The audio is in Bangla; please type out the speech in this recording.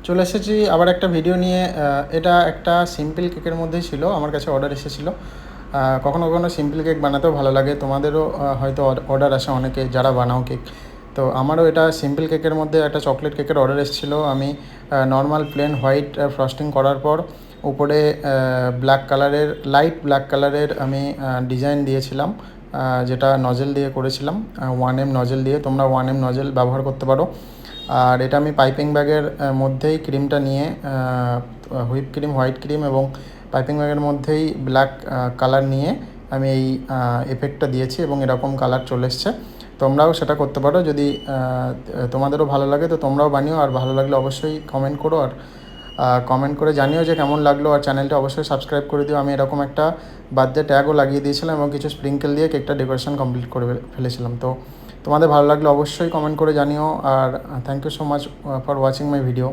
চলে এসেছি আবার একটা ভিডিও নিয়ে। এটা একটা সিম্পল কেকের মধ্যেই ছিল, আমার কাছে অর্ডার এসেছিলো। কখনো কখনো সিম্পল কেক বানাতেও ভালো লাগে, তোমাদেরও হয়তো অর্ডার আসে অনেকে যারা বানাও কেক। তো আমারও এটা সিম্পল কেকের মধ্যে একটা চকলেট কেকের অর্ডার এসেছিলো। আমি নর্মাল প্লেন হোয়াইট ফ্রস্টিং করার পর উপরে ব্ল্যাক কালারের, লাইট ব্ল্যাক কালারের আমি ডিজাইন দিয়েছিলাম, যেটা নজেল দিয়ে করেছিলাম, 1M নজেল দিয়ে। তোমরা 1M নজেল ব্যবহার করতে পারো। আর এটা আমি পাইপিং ব্যাগের মধ্যেই ক্রিমটা নিয়ে, হুইপ ক্রিম, হোয়াইট ক্রিম এবং পাইপিং ব্যাগের মধ্যেই ব্ল্যাক কালার নিয়ে আমি এই এফেক্টটা দিয়েছি এবং এরকম কালার চলে এসছে। তোমরাও সেটা করতে পারো, যদি তোমাদেরও ভালো লাগে তো তোমরাও বানিও। আর ভালো লাগলে অবশ্যই কমেন্ট করো, আর কমেন্ট করে জানিও যে কেমন লাগলো। আর চ্যানেলটা অবশ্যই সাবস্ক্রাইব করে দিও। আমি এরকম একটা বার্থডে ট্যাগও লাগিয়ে দিয়েছিলাম এবং কিছু স্প্রিঙ্কেল দিয়ে কেকটা ডেকোরেশন কমপ্লিট করে ফেলেছিলাম। তো তোমাদের ভালো লাগলে অবশ্যই কমেন্ট করে জানিও। আর thank you so much for watching my video.